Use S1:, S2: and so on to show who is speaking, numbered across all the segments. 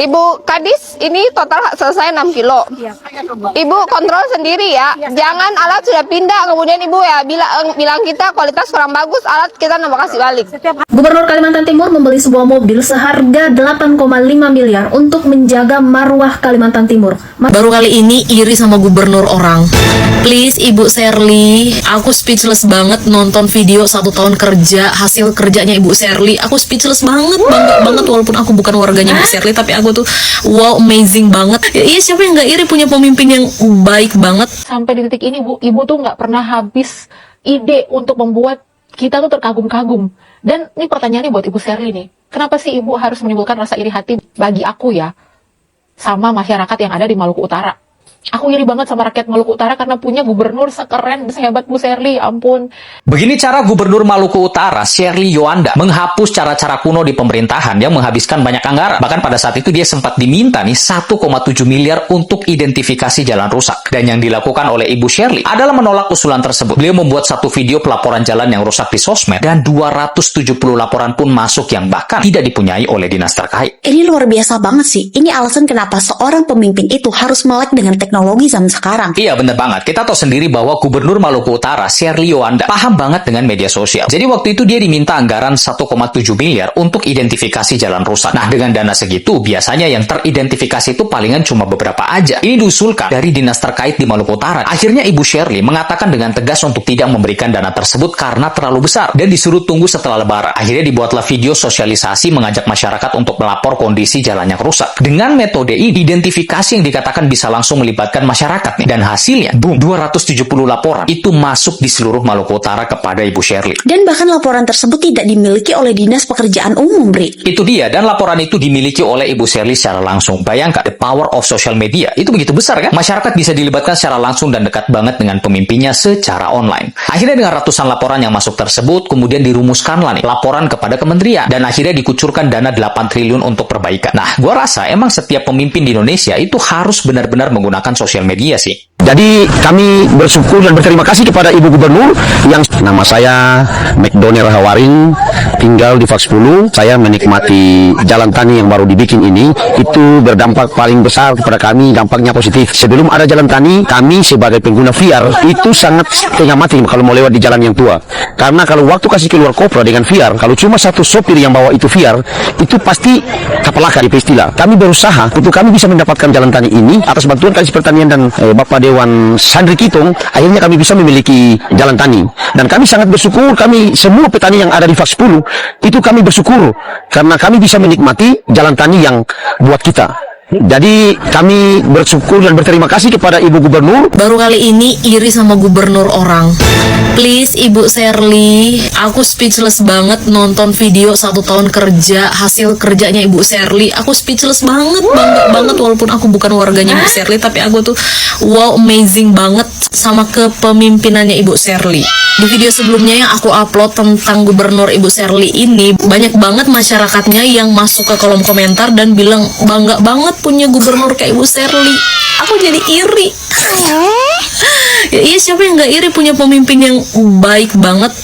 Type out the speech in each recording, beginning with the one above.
S1: Ibu Kadis, ini total selesai 6 kilo. Ibu kontrol sendiri ya. Jangan alat sudah pindah, kemudian Ibu ya bilang kita kualitas kurang bagus, alat kita nambah kasih balik.
S2: Gubernur Kalimantan Timur membeli sebuah mobil seharga 8,5 miliar untuk menjaga marwah Kalimantan Timur.
S3: Baru kali ini iri sama gubernur orang. Please Ibu Sherly, aku speechless banget nonton video 1 tahun kerja, hasil kerjanya Ibu Sherly. Aku speechless banget, bangga banget walaupun aku bukan warganya Ibu Sherly, tapi aku tuh wow, amazing banget. Ya, iya, siapa yang nggak iri punya pemimpin yang baik banget.
S4: Sampai di titik ini, Bu, Ibu tuh nggak pernah habis ide untuk membuat kita tuh terkagum-kagum. Dan ini pertanyaannya buat Ibu Sherly nih, kenapa sih Ibu harus menimbulkan rasa iri hati bagi aku ya, sama masyarakat yang ada di Maluku Utara? Aku iri banget sama rakyat Maluku Utara karena punya gubernur sekeren, sehebat Bu Sherly, ampun.
S5: Begini cara Gubernur Maluku Utara, Sherly Yoanda, menghapus cara-cara kuno di pemerintahan yang menghabiskan banyak anggaran. Bahkan pada saat itu dia sempat diminta nih 1,7 miliar untuk identifikasi jalan rusak. Dan yang dilakukan oleh Ibu Sherly adalah menolak usulan tersebut. Beliau membuat satu video pelaporan jalan yang rusak di sosmed, dan 270 laporan pun masuk yang bahkan tidak dipunyai oleh dinas terkait.
S6: Ini luar biasa banget sih. Ini alasan kenapa seorang pemimpin itu harus melek dengan teknologi zaman sekarang.
S5: Iya, bener banget. Kita tahu sendiri bahwa Gubernur Maluku Utara, Sherly Yoanda, paham banget dengan media sosial. Jadi waktu itu dia diminta anggaran 1,7 miliar untuk identifikasi jalan rusak. Nah, dengan dana segitu, biasanya yang teridentifikasi itu palingan cuma beberapa aja. Ini diusulkan dari dinas terkait di Maluku Utara. Akhirnya Ibu Sherly mengatakan dengan tegas untuk tidak memberikan dana tersebut karena terlalu besar dan disuruh tunggu setelah Lebaran. Akhirnya dibuatlah video sosialisasi mengajak masyarakat untuk melapor kondisi jalan yang rusak. Dengan metode ini, identifikasi yang dikatakan bisa langsung melibatkan masyarakat nih. Dan hasilnya, boom, 270 laporan itu masuk di seluruh Maluku Utara kepada Ibu Sherly.
S6: Dan bahkan laporan tersebut tidak dimiliki oleh Dinas Pekerjaan Umum, Bri.
S5: Itu dia, dan laporan itu dimiliki oleh Ibu Sherly secara langsung. Bayangkan, the power of social media. Itu begitu besar kan? Masyarakat bisa dilibatkan secara langsung dan dekat banget dengan pemimpinnya secara online. Akhirnya dengan ratusan laporan yang masuk tersebut, kemudian dirumuskanlah nih laporan kepada kementerian. Dan akhirnya dikucurkan dana 8 triliun untuk perbaikan. Nah, gua rasa emang setiap pemimpin di Indonesia itu harus benar-benar menggunakan sosial media sih.
S7: Jadi kami bersyukur dan berterima kasih kepada Ibu Gubernur yang nama saya McDonald Rahawaring, tinggal di Fak 10. Saya menikmati jalan tani yang baru dibikin ini, itu berdampak paling besar kepada kami, dampaknya positif. Sebelum ada jalan tani, kami sebagai pengguna VR itu sangat setengah mati kalau mau lewat di jalan yang tua. Karena kalau waktu kasih keluar kopra dengan VR, kalau cuma satu sopir yang bawa itu VR, itu pasti kapalaka di istilah. Kami berusaha untuk kami bisa mendapatkan jalan tani ini atas bantuan Kadis Pertanian dan Bapak Dewan Sandri Kitung, akhirnya kami bisa memiliki jalan tani. Dan kami sangat bersyukur, kami semua petani yang ada di Fak 10, itu kami bersyukur karena kami bisa menikmati jalan tani yang buat kita. Jadi kami bersyukur dan berterima kasih kepada Ibu Gubernur.
S3: Baru kali ini iri sama gubernur orang. Please Ibu Sherly, aku speechless banget nonton video 1 tahun kerja, hasil kerjanya Ibu Sherly. Aku speechless banget, bangga banget walaupun aku bukan warganya Ibu Sherly, tapi aku tuh wow, amazing banget sama kepemimpinannya Ibu Sherly. Di video sebelumnya yang aku upload tentang gubernur Ibu Sherly ini, banyak banget masyarakatnya yang masuk ke kolom komentar dan bilang bangga banget punya gubernur kayak Ibu Sherly. Aku jadi iri. Ya, iya, siapa yang nggak iri punya pemimpin yang baik banget,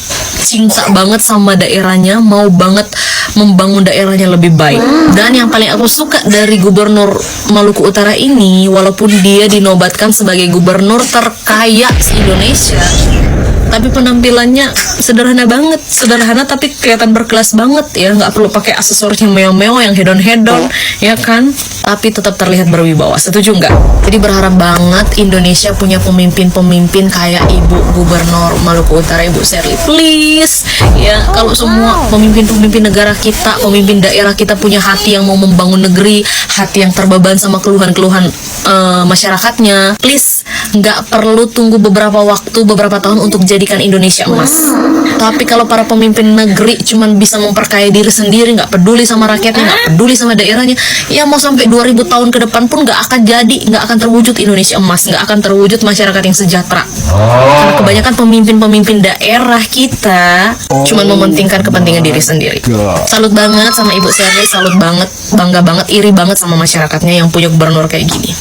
S3: cinta banget sama daerahnya, mau banget membangun daerahnya lebih baik. Dan yang paling aku suka dari gubernur Maluku Utara ini, walaupun dia dinobatkan sebagai gubernur terkaya se-Indonesia, tapi penampilannya sederhana banget, sederhana tapi kelihatan berkelas banget ya, nggak perlu pakai aksesoris yang mewah-mewah, yang hedon-hedon, ya kan, tapi tetap terlihat berwibawa. Setuju nggak? Jadi berharap banget Indonesia punya pemimpin-pemimpin kayak Ibu Gubernur Maluku Utara, Ibu Sherly. Please, ya, kalau semua pemimpin-pemimpin negara kita, pemimpin daerah kita punya hati yang mau membangun negeri, hati yang terbeban sama keluhan-keluhan masyarakatnya, please, nggak perlu tunggu beberapa waktu, beberapa tahun untuk jadikan Indonesia emas. Tapi kalau para pemimpin negeri cuman bisa memperkaya diri sendiri, nggak peduli sama rakyatnya, nggak peduli sama daerahnya, ya mau sampai 2000 tahun ke depan pun nggak akan jadi, nggak akan terwujud Indonesia emas, nggak akan terwujud masyarakat yang sejahtera. Karena kebanyakan pemimpin-pemimpin daerah kita cuman mementingkan kepentingan diri sendiri. Salut banget sama Ibu Sherly, salut banget, bangga banget, iri banget sama masyarakatnya yang punya gubernur kayak gini.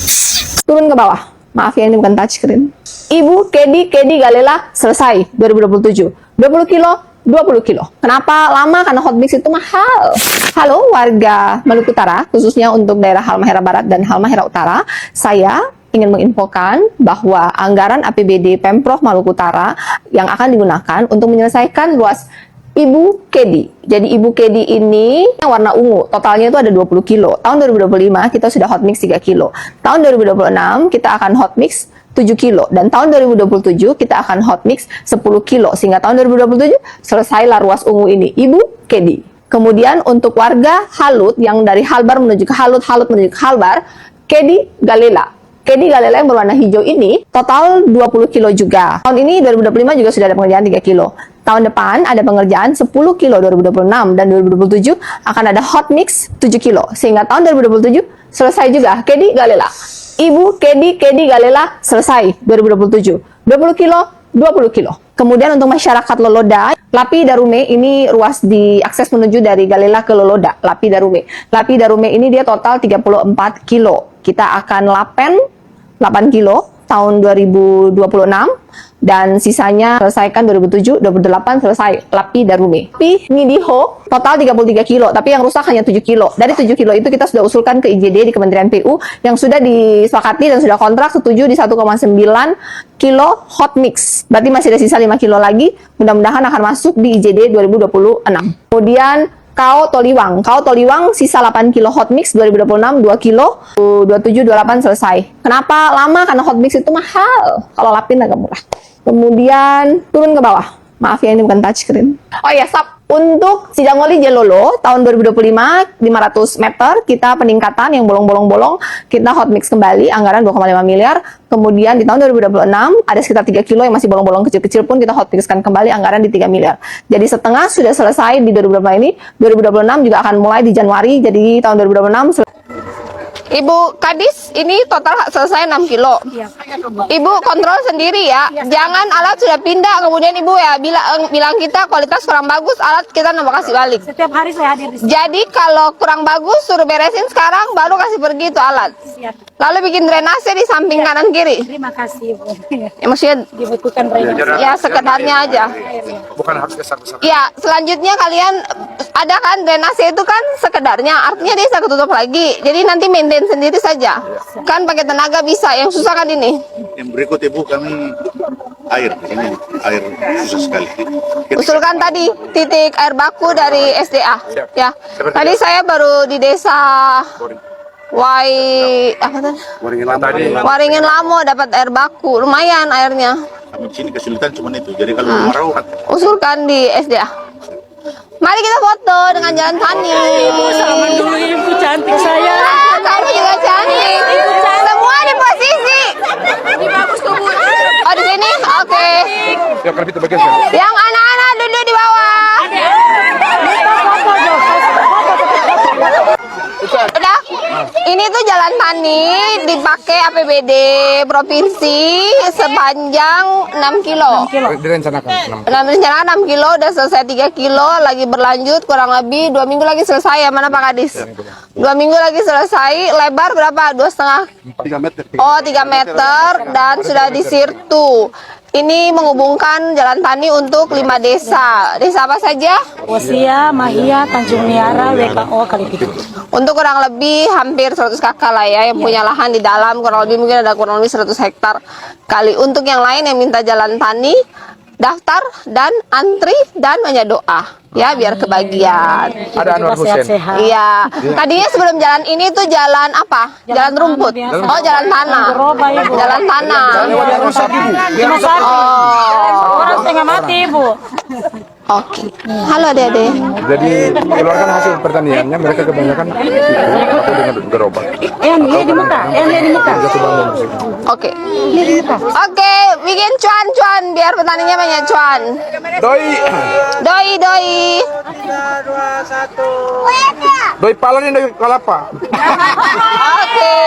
S1: Turun ke bawah. Maaf ya, ini bukan touchscreen. Ibu Kedi Galela selesai 2027. 20 kilo 20 kilo. Kenapa lama? Karena hot mix itu mahal. Halo warga Maluku Utara, khususnya untuk daerah Halmahera Barat dan Halmahera Utara, saya ingin menginfokan bahwa anggaran APBD Pemprov Maluku Utara yang akan digunakan untuk menyelesaikan ruas Ibu Kedi. Jadi Ibu Kedi ini yang warna ungu, totalnya itu ada 20 kilo. Tahun 2025 kita sudah hot mix 3 kilo. Tahun 2026 kita akan hot mix 7 kilo. Dan tahun 2027 kita akan hot mix 10 kilo. Sehingga tahun 2027 selesailah ruas ungu ini, Ibu Kedi. Kemudian untuk warga Halut yang dari Halbar menuju ke Halut, Halut menuju ke Halbar, Kedi Galela. Kedi Galela yang berwarna hijau ini total 20 kilo juga. Tahun ini 2025 juga sudah ada pengerjaan 3 kilo. Tahun depan ada pengerjaan 10 kilo 2026 dan 2027 akan ada hot mix 7 kilo. Sehingga tahun 2027 selesai juga Kedi Galela. Ibu Kedi Galela selesai 2027. 20 kilo, 20 kilo. Kemudian untuk masyarakat Loloda, Lapi Darume ini ruas diakses menuju dari Galela ke Loloda, Lapi Darume. Lapi Darume ini dia total 34 kilo. Kita akan lapen 8 kilo tahun 2026 dan sisanya selesaikan 2007, 2028 selesai Lapi Darume. Lapi Nidiho total 33 kilo, tapi yang rusak hanya 7 kilo. Dari 7 kilo itu kita sudah usulkan ke IJD di Kementerian PU yang sudah disepakati dan sudah kontrak setuju di 1,9 kilo hot mix. Berarti masih ada sisa 5 kilo lagi, mudah-mudahan akan masuk di IJD 2026. Kemudian Kao Toliwang sisa 8 kilo hot mix 2026 2 kilo 27 28 selesai. Kenapa lama? Karena hot mix itu mahal. Kalau lapin agak murah. Kemudian turun ke bawah. Maaf ya, ini bukan touchscreen. Oh ya, untuk Sidangoli Jelolo tahun 2025 500 meter kita peningkatan yang bolong-bolong kita hot mix kembali anggaran 2,5 miliar. Kemudian di tahun 2026 ada sekitar 3 kilo yang masih bolong-bolong kecil-kecil pun kita hot mixkan kembali anggaran di 3 miliar. Jadi setengah sudah selesai di 2025 ini. 2026 juga akan mulai di Januari. Jadi tahun 2026 Ibu Kadis, ini total selesai 6 kilo. Ibu kontrol sendiri ya. Jangan alat sudah pindah, kemudian Ibu ya bilang kita kualitas kurang bagus, alat kita nambah kasih balik.
S8: Setiap hari saya hadir di sini.
S1: Jadi kalau kurang bagus, suruh beresin sekarang, baru kasih pergi itu alat.
S8: Siap.
S1: Lalu bikin drainase di samping kanan kiri.
S8: Terima kasih, Bu.
S1: Ya, maksudnya
S8: Dibutuhkan drainase.
S1: ya sekedarnya aja.
S9: Bukan harus besar-besar.
S1: Ya, selanjutnya kalian ada kan drainase itu kan sekedarnya, artinya dia bisa ketutup lagi. Jadi nanti maintain sendiri saja. Kan pakai tenaga bisa, yang susah kan ini.
S9: Yang berikut Ibu kami air, ini air susah sekali.
S1: Usulkan tadi titik air baku dari SDA. Ya. Tadi saya baru di desa Waringin Lamo dapat air baku, lumayan airnya.
S9: Kami sini kesulitan cuma itu. Jadi kalau marau
S1: Usulkan di SDA. Mari kita foto dengan Jalan Tani.
S8: Salaman dulu Ibu cantik saya.
S1: Kamu juga cantik. Semua di posisi. Ini bagus tuh, Bu. Oh, di sini? Oke.
S9: ya kalau itu bagian sana.
S1: Yang anak-anak duduk di bawah. Udah. Ini tuh Jalan Tani dipakai APBD provinsi sepanjang 6 kilo.
S9: Direncanakan 6.
S1: Rencana 6 kilo, udah selesai 3 kilo, lagi berlanjut kurang lebih 2 minggu lagi selesai ya, mana Pak Kadis? 2 minggu lagi selesai, lebar berapa? 2,5?
S9: 3 meter.
S1: Oh, 3 meter dan sudah disirtu. Ini menghubungkan Jalan Tani untuk 5 desa. Desa apa saja?
S8: Wosia, Mahia, Tanjung Niara, WKO, Kalipitu.
S1: Untuk kurang lebih hampir 100 kakak lah ya yang punya lahan di dalam, kurang lebih mungkin ada kurang lebih 100 hektar kali. Untuk yang lain yang minta Jalan Tani, daftar dan antri dan banyak doa ya biar kebagian.
S9: Ada Anwar Hussein.
S1: Iya. Tadinya sebelum jalan ini tuh jalan apa? Jalan rumput. Oh, jalan tanah. Jalan tanah. Oh.
S8: Orang setengah mati, Ibu.
S1: Oke. Halo Dede.
S9: Jadi keluarkan hasil pertaniannya mereka kebanyakan dengan gerobak.
S8: Yang dia di muka,
S1: Oke. Oke, bikin cuan-cuan biar petaninya banyak cuan. Doi.
S9: Doi pala ini doi kalapa.
S1: Oke.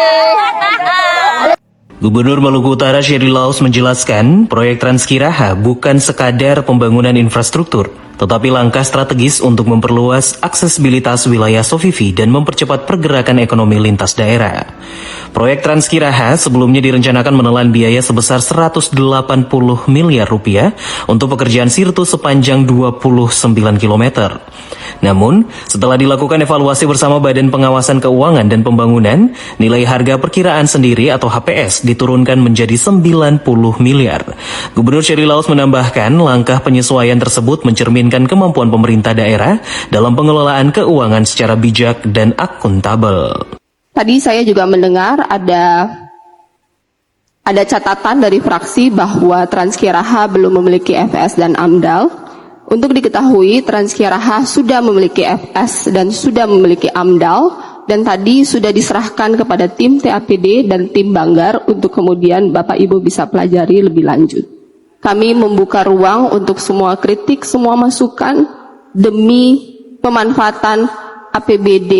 S10: Gubernur Maluku Utara Sherly Laos menjelaskan, proyek Transkiraha bukan sekadar pembangunan infrastruktur, tetapi langkah strategis untuk memperluas aksesibilitas wilayah Sofifi dan mempercepat pergerakan ekonomi lintas daerah. Proyek Transkiraha sebelumnya direncanakan menelan biaya sebesar 180 miliar rupiah untuk pekerjaan sirtu sepanjang 29 km. Namun, setelah dilakukan evaluasi bersama Badan Pengawasan Keuangan dan Pembangunan, nilai harga perkiraan sendiri atau HPS diturunkan menjadi 90 miliar. Gubernur Sherly Laos menambahkan, langkah penyesuaian tersebut mencerminkan kemampuan pemerintah daerah dalam pengelolaan keuangan secara bijak dan akuntabel.
S1: Tadi saya juga mendengar ada catatan dari fraksi bahwa Transkiraha belum memiliki FS dan AMDAL. Untuk diketahui, Transkiraha sudah memiliki FS dan sudah memiliki AMDAL, dan tadi sudah diserahkan kepada tim TAPD dan tim Banggar untuk kemudian Bapak Ibu bisa pelajari lebih lanjut. Kami membuka ruang untuk semua kritik, semua masukan demi pemanfaatan APBD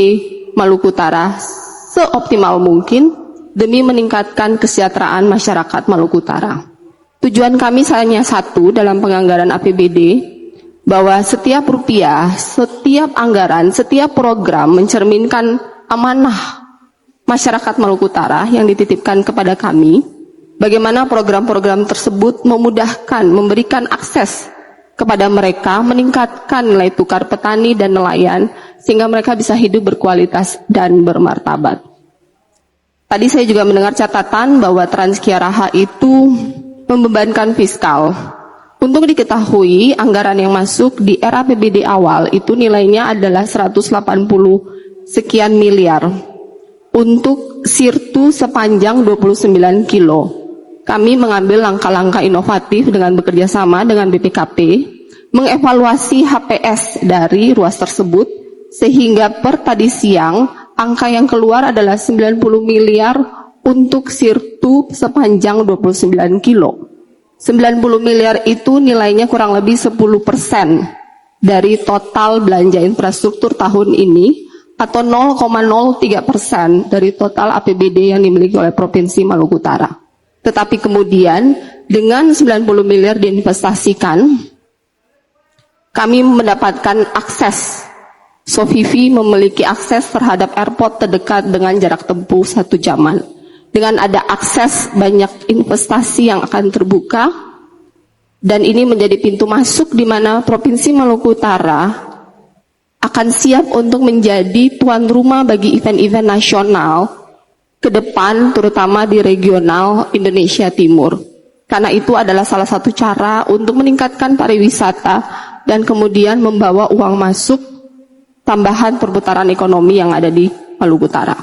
S1: Maluku Utara seoptimal mungkin demi meningkatkan kesejahteraan masyarakat Maluku Utara. Tujuan kami hanya satu dalam penganggaran APBD, bahwa setiap rupiah, setiap anggaran, setiap program mencerminkan amanah masyarakat Maluku Utara yang dititipkan kepada kami, bagaimana program-program tersebut memudahkan, memberikan akses kepada mereka, meningkatkan nilai tukar petani dan nelayan, sehingga mereka bisa hidup berkualitas dan bermartabat. Tadi saya juga mendengar catatan bahwa Transkiraha itu membebankan fiskal. Untuk diketahui, anggaran yang masuk di era APBD awal itu nilainya adalah 180 sekian miliar untuk sirtu sepanjang 29 kilo. Kami mengambil langkah-langkah inovatif dengan bekerja sama dengan BPKP, mengevaluasi HPS dari ruas tersebut, sehingga per tadi siang, angka yang keluar adalah 90 miliar untuk sirtu sepanjang 29 kilo. 90 miliar itu nilainya kurang lebih 10% dari total belanja infrastruktur tahun ini, atau 0,03% dari total APBD yang dimiliki oleh Provinsi Maluku Utara. Tetapi kemudian dengan 90 miliar diinvestasikan, kami mendapatkan akses. Sofifi memiliki akses terhadap airport terdekat dengan jarak tempuh 1 jaman. Dengan ada akses banyak investasi yang akan terbuka, dan ini menjadi pintu masuk di mana Provinsi Maluku Utara akan siap untuk menjadi tuan rumah bagi event-event nasional ke depan, terutama di regional Indonesia Timur. Karena itu adalah salah satu cara untuk meningkatkan pariwisata dan kemudian membawa uang masuk tambahan perputaran ekonomi yang ada di Maluku Utara.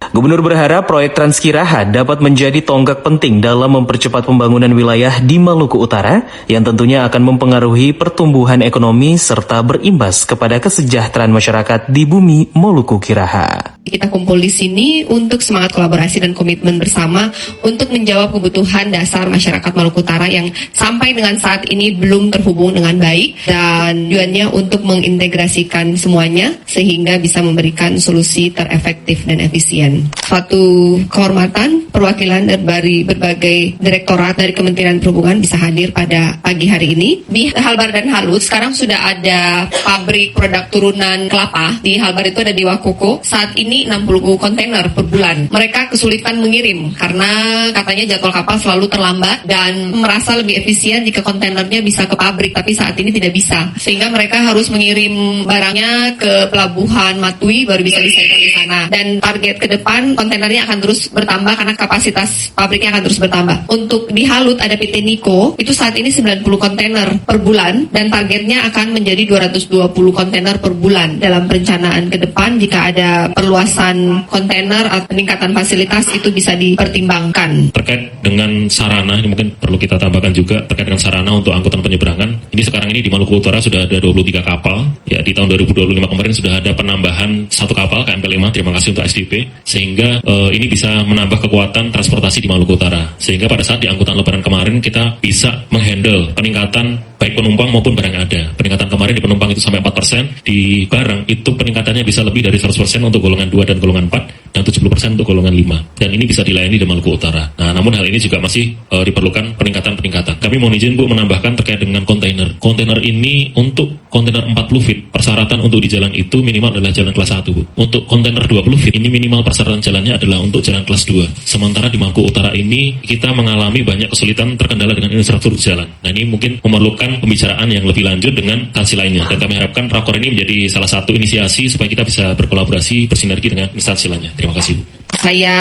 S10: Gubernur berharap proyek Transkiraha dapat menjadi tonggak penting dalam mempercepat pembangunan wilayah di Maluku Utara yang tentunya akan mempengaruhi pertumbuhan ekonomi serta berimbas kepada kesejahteraan masyarakat di bumi Moluku Kiraha.
S11: Kita kumpul di sini untuk semangat kolaborasi dan komitmen bersama untuk menjawab kebutuhan dasar masyarakat Maluku Utara yang sampai dengan saat ini belum terhubung dengan baik, dan tujuannya untuk mengintegrasikan semuanya sehingga bisa memberikan solusi terefektif dan efisien. Suatu kehormatan perwakilan dari berbagai direktorat dari Kementerian Perhubungan bisa hadir pada pagi hari ini. Di Halbar dan Halut sekarang sudah ada pabrik produk turunan kelapa. Di Halbar itu ada di Wakoko. Saat ini 60 kontainer per bulan. Mereka kesulitan mengirim karena katanya jadwal kapal selalu terlambat dan merasa lebih efisien jika kontainernya bisa ke pabrik, tapi saat ini tidak bisa. Sehingga mereka harus mengirim barangnya ke pelabuhan Matui baru bisa disetor di sana. Dan target ke depan kontainernya akan terus bertambah karena kapasitas pabriknya akan terus bertambah. Untuk di Halut ada PT Niko, itu saat ini 90 kontainer per bulan dan targetnya akan menjadi 220 kontainer per bulan. Dalam perencanaan ke depan jika ada perluasan kontainer atau peningkatan fasilitas itu bisa dipertimbangkan.
S12: Terkait dengan sarana, ini mungkin perlu kita tambahkan juga terkait dengan sarana untuk angkutan penyeberangan. Ini sekarang ini di Maluku Utara sudah ada 23 kapal. Ya, di tahun 2025 kemarin sudah ada penambahan 1 kapal KMP 5. Terima kasih untuk SDP. Sehingga ini bisa menambah kekuatan transportasi di Maluku Utara. Sehingga pada saat di angkutan lebaran kemarin kita bisa menghandle peningkatan baik penumpang maupun barang yang ada. Peningkatan kemarin di penumpang itu sampai 4%, di barang itu peningkatannya bisa lebih dari 100% untuk golongan 2 dan golongan 4. dan 70% untuk golongan 5. Dan ini bisa dilayani di Maluku Utara. Nah, namun hal ini juga masih diperlukan peningkatan-peningkatan. Kami mohon izin Bu menambahkan terkait dengan kontainer. Kontainer ini untuk kontainer 40 feet, persyaratan untuk di jalan itu minimal adalah jalan kelas 1 Bu. Untuk kontainer 20 feet ini minimal persyaratan jalannya adalah untuk jalan kelas 2. Sementara di Maluku Utara ini kita mengalami banyak kesulitan terkendala dengan infrastruktur jalan. Nah, ini mungkin memerlukan pembicaraan yang lebih lanjut dengan instansi lainnya. Dan kami harapkan rakor ini menjadi salah satu inisiasi supaya kita bisa berkolaborasi, bersinergi dengan instansi lainnya. Terima kasih Bu.
S11: Saya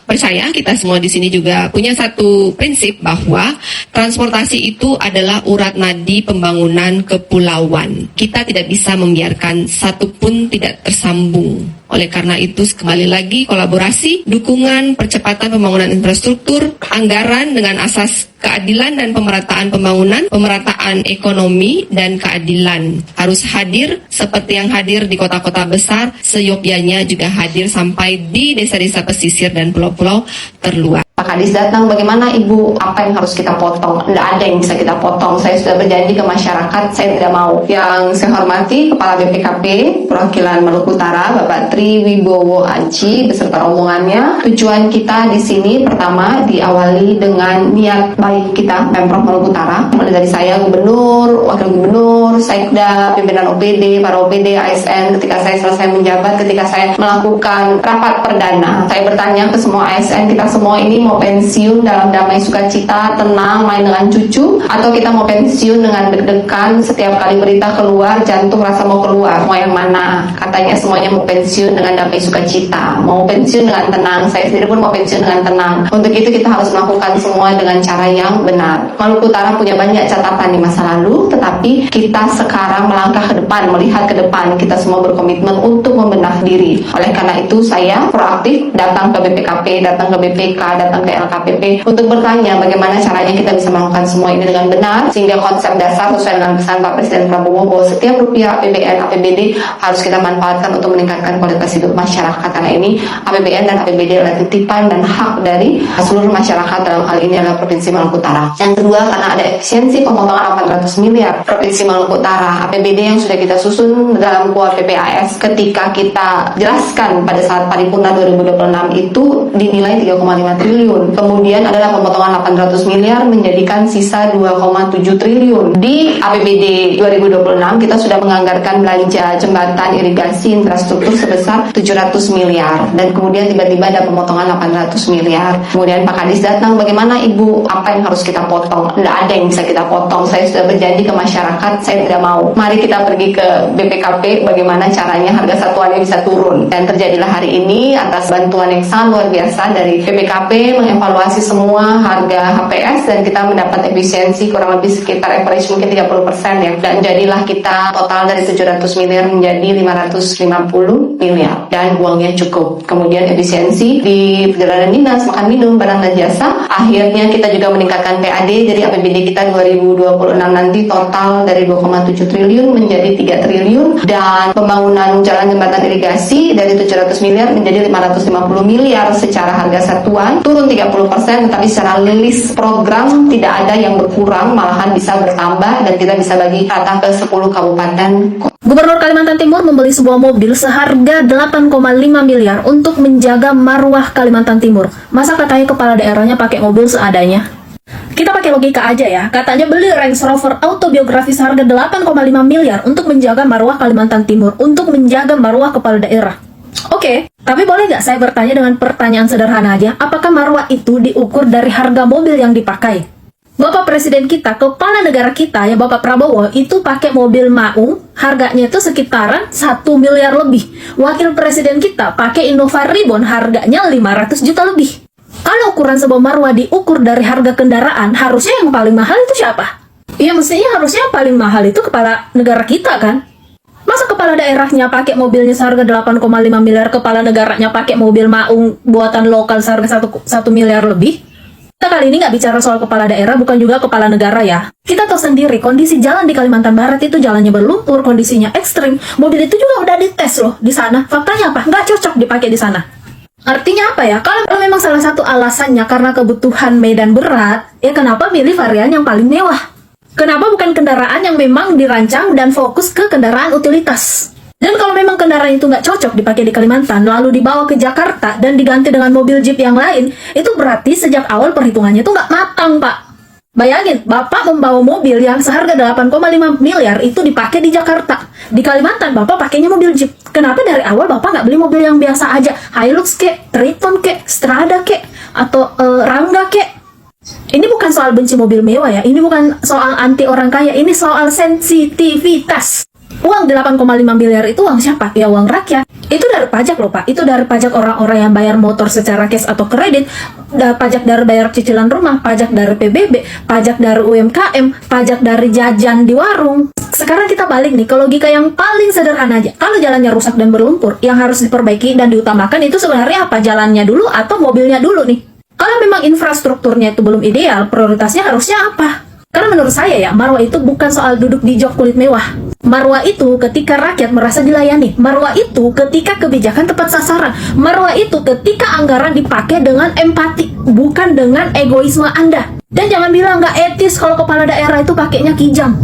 S11: percaya kita semua di sini juga punya satu prinsip bahwa transportasi itu adalah urat nadi pembangunan kepulauan. Kita tidak bisa membiarkan satu pun tidak tersambung. Oleh karena itu, kembali lagi kolaborasi, dukungan, percepatan pembangunan infrastruktur, anggaran dengan asas keadilan dan pemerataan pembangunan, pemerataan ekonomi dan keadilan harus hadir seperti yang hadir di kota-kota besar, seyogyanya juga hadir sampai di desa-desa pesisir dan pulau-pulau terluar.
S1: Pak Kadis datang, bagaimana Ibu, apa yang harus kita potong? Tidak ada yang bisa kita potong. Saya sudah berjanji ke masyarakat, saya tidak mau. Yang saya hormati Kepala BPKP Perwakilan Maluku Utara, Bapak Tri Wibowo Aji beserta rombongannya. Tujuan kita di sini pertama diawali dengan niat baik kita Pemprov Maluku Utara, mulai dari saya Gubernur, Wakil Gubernur, Sekda, pimpinan OPD, para OPD, ASN. Ketika saya selesai menjabat, ketika saya melakukan rapat perdana, saya bertanya ke semua ASN, kita semua ini mau pensiun dalam damai sukacita, tenang, main dengan cucu, atau kita mau pensiun dengan deg-degan setiap kali berita keluar, jantung rasa mau keluar. Mau yang mana? Katanya semuanya mau pensiun dengan damai sukacita, mau pensiun dengan tenang. Saya sendiri pun mau pensiun dengan tenang. Untuk itu kita harus melakukan semua dengan cara yang benar. Maluku Utara punya banyak catatan di masa lalu, tetapi kita sekarang melangkah ke depan, melihat ke depan. Kita semua berkomitmen untuk membenah diri. Oleh karena itu saya proaktif datang ke BPKP, datang ke BPK, datang ke LKPP untuk bertanya bagaimana caranya kita bisa melakukan semua ini dengan benar, sehingga konsep dasar sesuai dengan pesan Pak Presiden Prabowo bahwa setiap rupiah APBN, APBD harus kita manfaatkan untuk meningkatkan kualitas hidup masyarakat, karena ini APBN dan APBD adalah titipan dan hak dari seluruh masyarakat, dalam hal ini adalah Provinsi Maluku Utara. Yang kedua, karena ada efisiensi pemotongan 800 miliar Provinsi Maluku Utara, APBD yang sudah kita susun dalam KUA PPAS ketika kita jelaskan pada saat paripurna 2026 itu dinilai 3,5 triliun. Kemudian adalah pemotongan 800 miliar menjadikan sisa 2,7 triliun. Di APBD 2026 kita sudah menganggarkan belanja jembatan, irigasi, infrastruktur sebesar 700 miliar. Dan kemudian tiba-tiba ada pemotongan 800 miliar. Kemudian Pak Kadis datang, bagaimana Ibu, apa yang harus kita potong? Tidak ada yang bisa kita potong. Saya sudah berjanji ke masyarakat, saya tidak mau. Mari kita pergi ke BPKP, bagaimana caranya harga satuannya bisa turun. Dan terjadilah hari ini atas bantuan yang sangat luar biasa dari BPKP, mengevaluasi semua harga HPS dan kita mendapat efisiensi kurang lebih sekitar average mungkin 30% ya. Dan jadilah kita total dari 700 miliar menjadi 550 miliar dan uangnya cukup. Kemudian efisiensi di perjalanan dinas, makan minum, barang dan jasa. Akhirnya kita juga meningkatkan PAD, jadi APBD kita 2026 nanti total dari 2,7 triliun menjadi 3 triliun dan pembangunan jalan jembatan irigasi dari 700 miliar menjadi 550 miliar secara harga satuan, turun 30%, tetapi secara list program tidak ada yang berkurang, malahan bisa bertambah dan kita bisa bagi rata ke 10 kabupaten.
S2: Gubernur Kalimantan Timur membeli sebuah mobil seharga 8,5 miliar untuk menjaga marwah Kalimantan Timur. Masa katanya kepala daerahnya pakai mobil seadanya? Kita pakai logika aja ya, katanya beli Range Rover autobiografi seharga 8,5 miliar untuk menjaga marwah Kalimantan Timur, untuk menjaga marwah kepala daerah. Oke, tapi boleh nggak saya bertanya dengan pertanyaan sederhana aja, apakah marwah itu diukur dari harga mobil yang dipakai? Bapak Presiden kita, kepala negara kita ya Bapak Prabowo, itu pakai mobil Maung, harganya itu sekitaran 1 miliar lebih. Wakil Presiden kita pakai Innova Reborn, harganya 500 juta lebih. Kalau ukuran sebuah marwah diukur dari harga kendaraan, harusnya yang paling mahal itu siapa? Ya mestinya harusnya yang paling mahal itu kepala negara kita kan? Masa kepala daerahnya pakai mobilnya seharga 8,5 miliar, kepala negaranya pakai mobil Maung buatan lokal seharga 1 miliar lebih? Kita kali ini nggak bicara soal kepala daerah, bukan juga kepala negara ya. Kita tahu sendiri kondisi jalan di Kalimantan Barat itu jalannya berlumpur, kondisinya ekstrim. Mobil itu juga udah dites loh di sana. Faktanya apa? Nggak cocok dipakai di sana. Artinya apa ya? Kalau memang salah satu alasannya karena kebutuhan medan berat, ya kenapa pilih varian yang paling mewah? Kenapa bukan kendaraan yang memang dirancang dan fokus ke kendaraan utilitas? Dan kalau memang kendaraan itu nggak cocok dipakai di Kalimantan, lalu dibawa ke Jakarta dan diganti dengan mobil Jeep yang lain, itu berarti sejak awal perhitungannya itu nggak matang, Pak. Bayangin, Bapak membawa mobil yang seharga 8,5 miliar itu dipakai di Jakarta. Di Kalimantan, Bapak pakainya mobil Jeep. Kenapa dari awal Bapak nggak beli mobil yang biasa aja? Hilux kek, Triton kek, Strada kek, atau Rangga kek? Ini bukan soal benci mobil mewah ya, ini bukan soal anti orang kaya, ini soal sensitivitas. Uang 8,5 miliar itu uang siapa? Ya uang rakyat. Itu dari pajak loh Pak, itu dari pajak orang-orang yang bayar motor secara cash atau kredit, pajak dari bayar cicilan rumah, pajak dari PBB, pajak dari UMKM, pajak dari jajan di warung. Sekarang kita balik nih ke logika yang paling sederhana aja. Kalau jalannya rusak dan berlumpur, yang harus diperbaiki dan diutamakan itu sebenarnya apa? Jalannya dulu atau mobilnya dulu nih? Kalau memang infrastrukturnya itu belum ideal, prioritasnya harusnya apa? Karena menurut saya ya, marwah itu bukan soal duduk di jok kulit mewah. Marwah itu ketika rakyat merasa dilayani. Marwah itu ketika kebijakan tepat sasaran. Marwah itu ketika anggaran dipakai dengan empati, bukan dengan egoisme Anda. Dan jangan bilang nggak etis kalau kepala daerah itu pakainya kijang.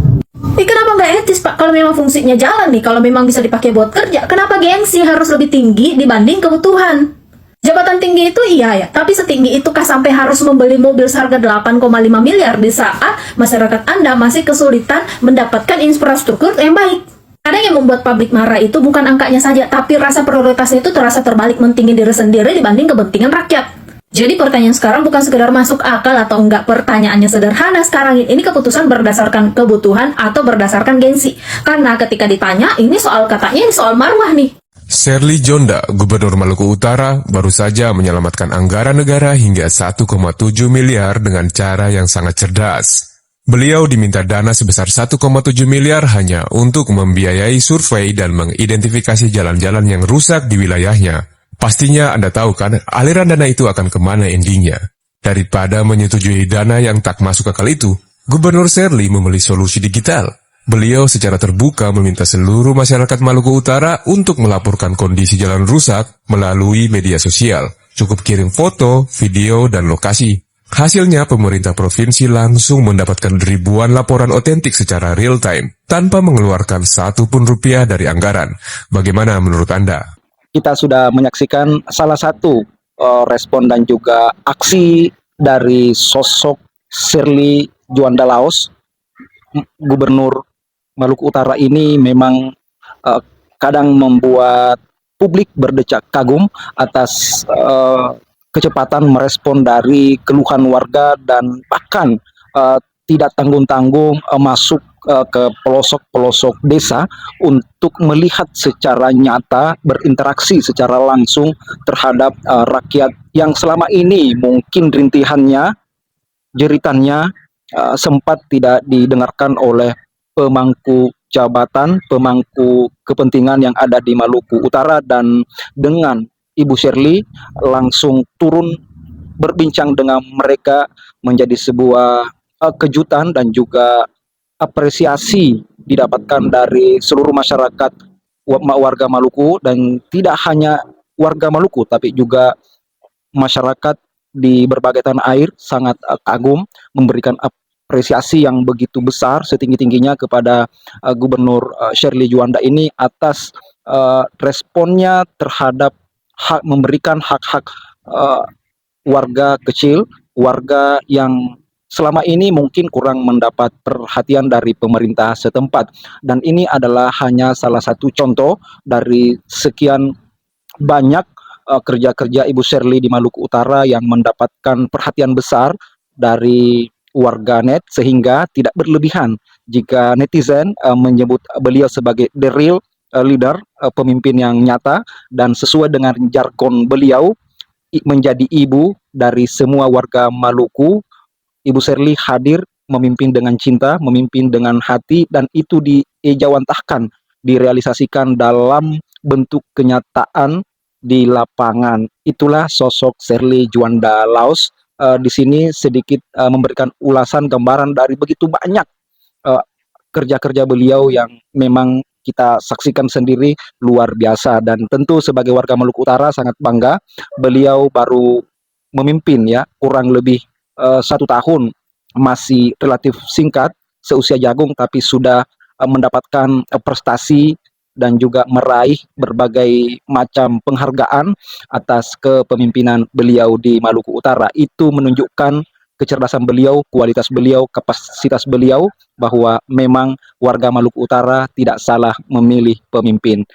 S2: Kenapa nggak etis Pak? Kalau memang fungsinya jalan nih, kalau memang bisa dipakai buat kerja, kenapa gengsi harus lebih tinggi dibanding kebutuhan? Jabatan tinggi itu iya ya, tapi setinggi itukah sampai harus membeli mobil seharga 8,5 miliar di saat masyarakat Anda masih kesulitan mendapatkan infrastruktur yang baik? Kadang yang membuat publik marah itu bukan angkanya saja, tapi rasa prioritasnya itu terasa terbalik, mentingin diri sendiri dibanding kepentingan rakyat. Jadi pertanyaan sekarang bukan sekedar masuk akal atau enggak, pertanyaannya sederhana sekarang ini keputusan berdasarkan kebutuhan atau berdasarkan gengsi. Karena ketika ditanya, ini soal katanya ini soal marwah nih.
S13: Sherly Djonda, Gubernur Maluku Utara, baru saja menyelamatkan anggaran negara hingga 1,7 miliar dengan cara yang sangat cerdas. Beliau diminta dana sebesar 1,7 miliar hanya untuk membiayai survei dan mengidentifikasi jalan-jalan yang rusak di wilayahnya. Pastinya Anda tahu kan, aliran dana itu akan kemana endingnya. Daripada menyetujui dana yang tak masuk akal itu, Gubernur Sherly memilih solusi digital. Beliau secara terbuka meminta seluruh masyarakat Maluku Utara untuk melaporkan kondisi jalan rusak melalui media sosial. Cukup kirim foto, video, dan lokasi. Hasilnya, pemerintah provinsi langsung mendapatkan ribuan laporan otentik secara real time, tanpa mengeluarkan satu pun rupiah dari anggaran. Bagaimana menurut Anda?
S14: Kita sudah menyaksikan salah satu respon dan juga aksi dari sosok Sherly Djonda Laos, Gubernur Maluku Utara ini memang kadang membuat publik berdecak kagum atas kecepatan merespon dari keluhan warga dan bahkan tidak tanggung-tanggung masuk ke pelosok-pelosok desa untuk melihat secara nyata, berinteraksi secara langsung terhadap rakyat yang selama ini mungkin rintihannya, jeritannya sempat tidak didengarkan oleh pemangku jabatan, pemangku kepentingan yang ada di Maluku Utara. Dan dengan Ibu Sherly langsung turun berbincang dengan mereka menjadi sebuah kejutan dan juga apresiasi didapatkan dari seluruh masyarakat warga Maluku, dan tidak hanya warga Maluku tapi juga masyarakat di berbagai tanah air sangat kagum, memberikan apresiasi yang begitu besar setinggi-tingginya kepada Gubernur Sherly Djonda ini atas responnya terhadap memberikan hak-hak warga kecil, warga yang selama ini mungkin kurang mendapat perhatian dari pemerintah setempat. Dan ini adalah hanya salah satu contoh dari sekian banyak kerja-kerja Ibu Sherly di Maluku Utara yang mendapatkan perhatian besar dari warganet, sehingga tidak berlebihan jika netizen menyebut beliau sebagai the real leader, pemimpin yang nyata, dan sesuai dengan jargon beliau menjadi ibu dari semua warga Maluku. Ibu Sherly hadir memimpin dengan cinta, memimpin dengan hati, dan itu diejawantahkan, direalisasikan dalam bentuk kenyataan di lapangan. Itulah sosok Sherly Djonda Laos. Di sini sedikit memberikan ulasan gambaran dari begitu banyak kerja-kerja beliau yang memang kita saksikan sendiri luar biasa. Dan tentu sebagai warga Maluku Utara sangat bangga, beliau baru memimpin ya kurang lebih 1 tahun, masih relatif singkat seusia jagung, tapi sudah mendapatkan prestasi dan juga meraih berbagai macam penghargaan atas kepemimpinan beliau di Maluku Utara. Itu menunjukkan kecerdasan beliau, kualitas beliau, kapasitas beliau, bahwa memang warga Maluku Utara tidak salah memilih pemimpin.